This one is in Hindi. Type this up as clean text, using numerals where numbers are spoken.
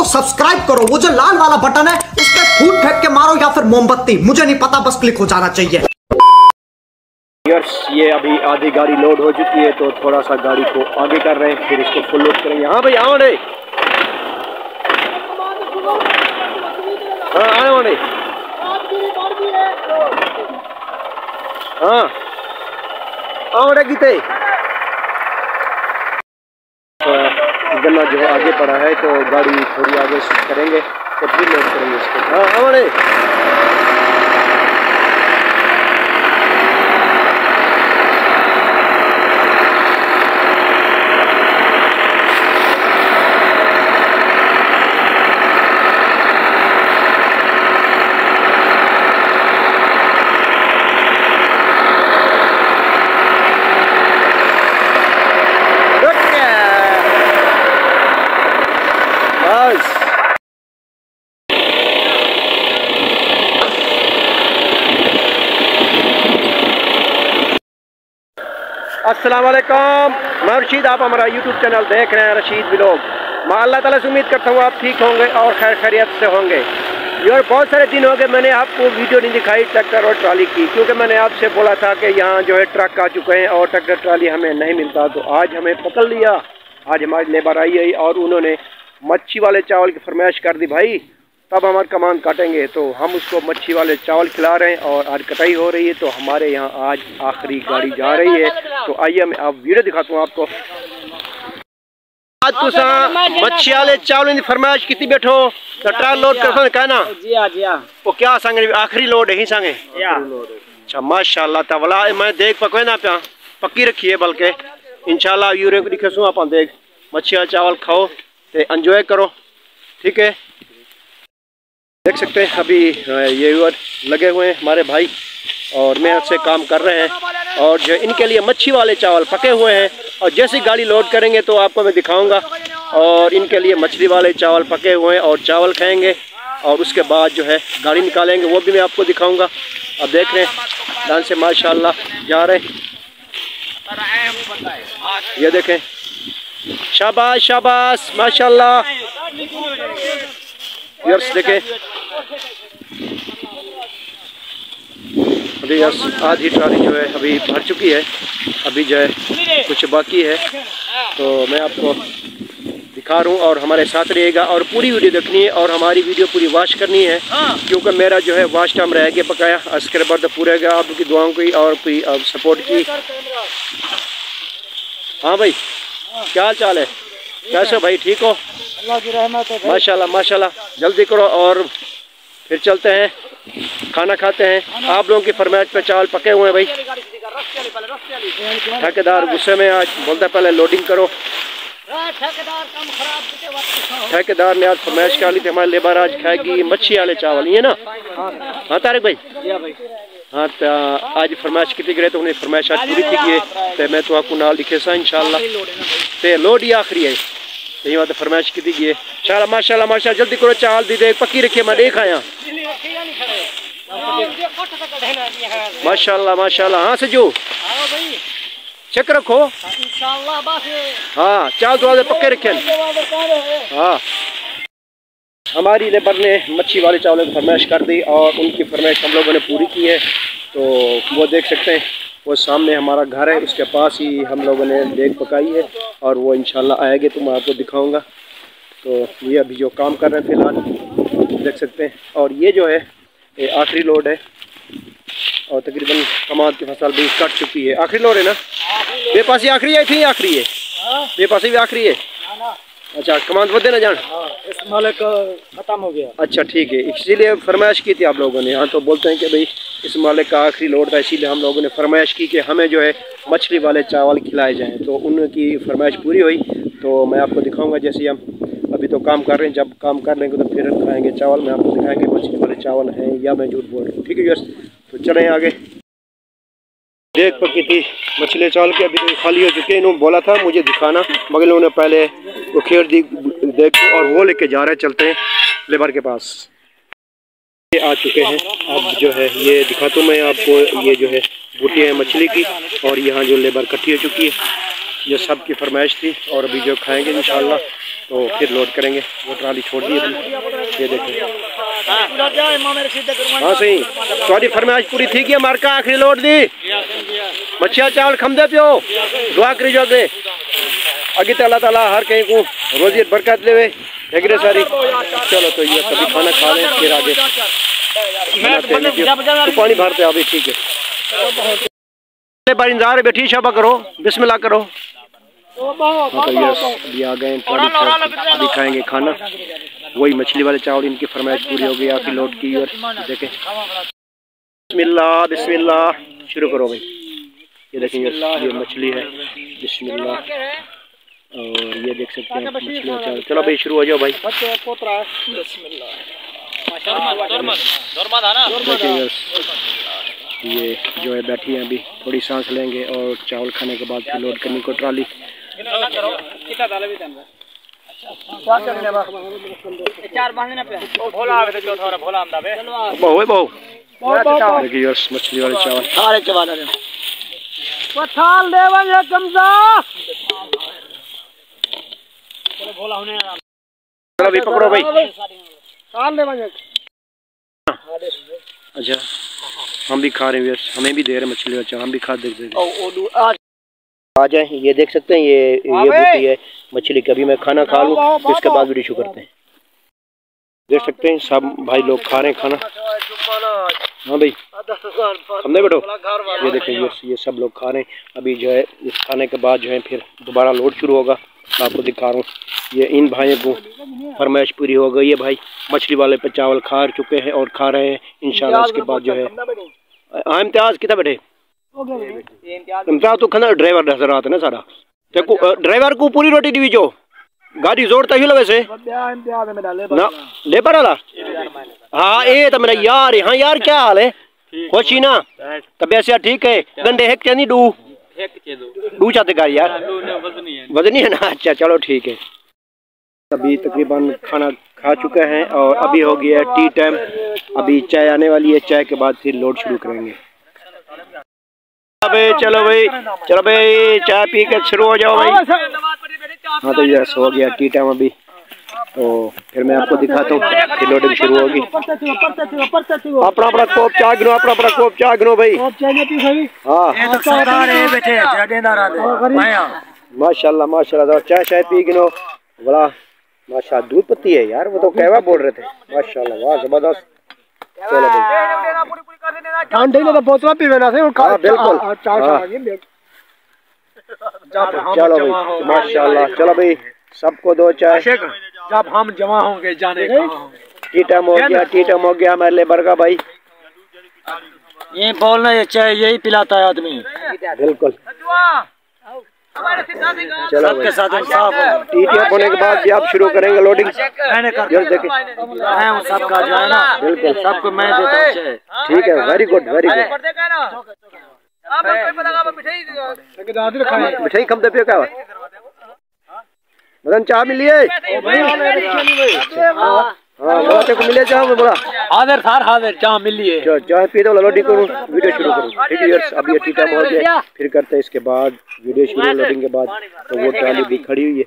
तो सब्सक्राइब करो, वो जो लाल वाला बटन है उस पर फूट फेंक के मारो या फिर मोमबत्ती, मुझे नहीं पता, बस क्लिक हो जाना चाहिए। ये अभी आधी गाड़ी लोड हो चुकी है तो थोड़ा सा गाड़ी को आगे कर रहे हैं, फिर इसको फुल लोड करेंगे। हाँ भाई आओ रे, हाँ आओ रे, हाँ आओ रे गीते। गन्ना जो आगे पड़ा है तो गाड़ी थोड़ी आगे करेंगे तो फिर लोड करेंगे इसको। हाँ आओ रे, अस्सलाम वालेकुम, मैं रशीद, आप हमारा यूट्यूब चैनल देख रहे हैं रशीद व्लॉग। मैं अल्लाह ताला से उम्मीद करता हूँ आप ठीक होंगे और खैर खैरियत से होंगे। यार बहुत सारे दिन हो गए मैंने आपको वीडियो नहीं दिखाई ट्रैक्टर और ट्राली की, क्योंकि मैंने आपसे बोला था कि यहाँ जो है ट्रक आ चुके हैं और ट्रैक्टर ट्राली हमें नहीं मिलता। तो आज हमें पकड़ लिया, आज हमारी लेबर आई है और उन्होंने मच्छी वाले चावल की फरमाइश कर दी भाई, तब हमारे कमान काटेंगे। तो हम उसको मच्छी वाले चावल खिला रहे हैं और आज कटाई हो रही है। तो हमारे यहाँ आज आखिरी गाड़ी जा रही है, तो आइए मैं आप वीडियो दिखाता हूँ आपको। आज तुसा मच्छी वाले चावल की फरमाइश की बैठो तो ट्रक लोड कर कहना जी हाँ जी हाँ, वो क्या संगे आखिरी लोड है ही संगे। अच्छा माशाल्लाह तवला मैं देख पकवे ना प्या पक्की रखी है, बल्कि इंशाल्लाह यूरे को दिखे सू आप देख मच्छी वाला चावल खाओ तो एंजॉय करो, ठीक है। देख सकते हैं अभी ये लगे हुए हैं हमारे भाई और मेहनत से काम कर रहे हैं और जो इनके लिए मच्छी वाले चावल पके हुए हैं और जैसी गाड़ी लोड करेंगे तो आपको मैं दिखाऊंगा। और इनके लिए मछली वाले चावल पके हुए हैं और चावल खाएंगे और उसके बाद जो है गाड़ी निकालेंगे, वो भी मैं आपको दिखाऊंगा। अब देख रहे हैं डांस से माशाल्लाह जा रहे हैं, ये देखें, शाबाश शाबाश माशाल्लाह। यर्स देखें अभी यर्स आधी ट्राली जो है अभी भर चुकी है, अभी जो है कुछ बाकी है। तो मैं आपको दिखा रहा हूँ और हमारे साथ रहेगा और पूरी वीडियो देखनी है और हमारी वीडियो पूरी वॉच करनी है, क्योंकि मेरा जो है वॉच टाइम रह गया पकाया। इसके बाद पूरे आपकी दुआओं की और कोई सपोर्ट की। हाँ भाई क्या हाल चाल है, कैसे भाई, ठीक हो? माशाल्लाह माशाल्लाह, जल्दी करो और फिर चलते हैं खाना खाते हैं। आप लोगों की फरमाइश पे चावल पके हुए हैं भाई। ठेकेदार गुस्से में आज बोलता है पहले लोडिंग करो। ठेकेदार ने आज फरमाइश कर ली थी हमारे लेबर आज खाएगी मच्छी वाले चावल, ये ना? हाँ तारिक भाई, हाँ तो आज फरमाइश की गए तो उन्हें फरमाइश आज पूरी थी गई, तो मैं तो आपको नाल लिखे सा इंशाल्लाह तो लोड ही आखिरी है, यही बात फरमाइश की गई है। चलो माशाल्लाह माशाल्लाह, जल्दी करो चावल दी दे पक्की रखिए, मैं देख आया माशाल्लाह माशाल्लाह। हाँ सजू चेक रखो, हाँ चावल तो पक्के रखे। हाँ हमारी लेबर ने मच्छी वाले चावलों की फरमाइश कर दी और उनकी फरमाइश हम लोगों ने पूरी की है। तो वो देख सकते हैं वो सामने हमारा घर है, उसके पास ही हम लोगों ने देग पकाई है और वो इंशाल्लाह आएंगे तो मैं आपको दिखाऊंगा। तो ये अभी जो काम कर रहे हैं फ़िलहाल देख सकते हैं। और ये जो है ये आखिरी लोड है और तकरीबन कमाद की फसल भी कट चुकी है। आखिरी लोड है ना, ये पास ही आखिरी है, थी आखिरी है, ये पास भी आखिरी है। अच्छा कमांड बदे ना जान, इस मालिक खत्म हो गया। अच्छा ठीक है, इसीलिए फरमाइश की थी आप लोगों ने। हाँ तो बोलते हैं कि भाई इस मालिक का आखिरी लोड था, इसीलिए हम लोगों ने फरमाइश की कि हमें जो है मछली वाले चावल खिलाए जाएं। तो उनकी फरमाइश पूरी हुई, तो मैं आपको दिखाऊंगा। जैसे हम अभी तो काम कर रहे हैं, जब काम कर लेंगे तो फिर खाएंगे चावल, मैं आपको दिखाएंगे मछली वाले चावल हैं या मैं झूठ बोल रहा हूँ, ठीक है यस। तो चलें आगे। देख पकी थी मछली चावल की, अभी तो खाली हो चुके हैं। इन्होंने बोला था मुझे दिखाना, मगर इन्होंने पहले वो खेर दी देख और वो लेके जा रहे हैं। चलते हैं लेबर के पास, ये आ चुके हैं। अब जो है ये दिखाता हूँ मैं आपको, ये जो है बूटी है मछली की और यहाँ जो लेबर इकट्ठी हो चुकी है। ये सब की फरमाइश थी और अभी जो खाएंगे इंशाल्लाह तो फिर लोड करेंगे। वो ट्राली छोड़ दी अभी, ये देखें। हाँ सही, थोड़ी फरमाइश पूरी थी कि हमारे का आखिरी लोड दी मच्छिया चावल खमदे पियो दुआ करी जो अगे आगे तो अल्लाह ताला हर कहीं को रोज़ी बरकत ले ठगरे सारी। चलो तो ये कभी खाना खा लें फिर आगे तो पानी भरते अभी, ठीक है। इंतजार बैठी शाबा करो, बिस्मिल्लाह करो। तो यस अभी आ गए, अभी खाएंगे खाना। वही मछली वाले चावल, इनकी फरमाइश पूरी हो गई आखिरी लोड की। और देखें बिस्मिल्लाह बिस्मिल्लाह शुरू करो भाई। ये देखें ये मछली है, बिस्मिल्लाह। और ये देख सकते हैं मछली चावल। चलो भाई शुरू हो जाओ भाई। ये जो है बैठी है, अभी थोड़ी सांस लेंगे और चावल खाने के बाद फिर लोड करने को ट्राली। मछली वाले चावल अभी पकड़ो भाई। अच्छा हम भी खा रहे हैं, हमें भी दे रहे मछली। अच्छा हम भी खा देते आ जाए। ये देख सकते हैं ये बूटी है मछली की। अभी मैं खाना खा लूँ इसके बाद वीडियो शुरू करते हैं। देख सकते हैं सब भाई लोग खा रहे हैं खाना। हाँ भाई हमने बैठो। ये देखें ये सब लोग खा रहे हैं। अभी जो है इस खाने के बाद जो है फिर दोबारा लोड शुरू होगा। आपको दिखा रहा हूँ ये इन भाइयों को फरमाइश पूरी हो गई है। भाई मछली वाले पे चावल खा चुके हैं और खा रहे हैं इंशाल्लाह। इसके बाद जो है इम्तियाज कितना बैठे इम्तियाज तो खाना ड्राइवर नजर आता है ना सारा। तो ड्राइवर को पूरी रोटी दी जो गाड़ी जोड़ता ही वैसे ना लेबर वाला। हाँ ये तो मेरा यार है। हाँ यार क्या हाल है, खुशी ना तबियत से ठीक है। गंडे है क्या नहीं डू चाहते का यार वजनी है ना। अच्छा चलो ठीक है। अभी तकरीबन खाना खा चुके हैं और अभी हो गया है टी टाइम। अभी चाय आने वाली है, चाय के बाद फिर लोड शुरू करेंगे। चलो भाई चाय पी के शुरू हो जाओ भाई। हाँ तो यस हो गया टी टाइम अभी। तो फिर मैं आपको दिखाता हूँ फिर लोडिंग शुरू होगी। अपना अपना कोप चाय गिनो, अपना अपना कोप चाय गिनो भाई। हाँ माशाल्लाह माशाल्लाह। चाय शाय पी गिनो बड़ा माशा। दूध पत्ती है यार, वो तो कहवा बोल रहे थे। माशाल्लाह वाह जबरदस्त। चलो भाई ठंडे में तो बोतल पीवे ना से बिल्कुल। चलो भाई माशाल्लाह। चलो भाई सबको दो चाय। जब हम जमा होंगे जाने टी टाइम हो गया, टी टाइम हो गया हमारे लेबर का भाई। ये बोलना ये चाय यही पिलाता है आदमी बिल्कुल। चलो सबके साथ इंसाफ हो। टी टाइम होने के बाद भी आप शुरू करेंगे लोडिंग। सबका जो है ना बिल्कुल सबको मैं देता हूँ चाय। ठीक है वेरी गुड वेरी गुड। मिठाई कम दे पियो क्या मदन चाह मिली है? हाँ को मिले चाह में बोला हाजिर थार हाजिर चाह मिली है। चाय पी दो लोडिंग करूँ वीडियो शुरू करूँ। ठीक है यार अभी टी टाइम हो गया फिर करते हैं इसके बाद वीडियो शुरू लोडिंग के बाद। तो वो ट्राली भी खड़ी हुई है।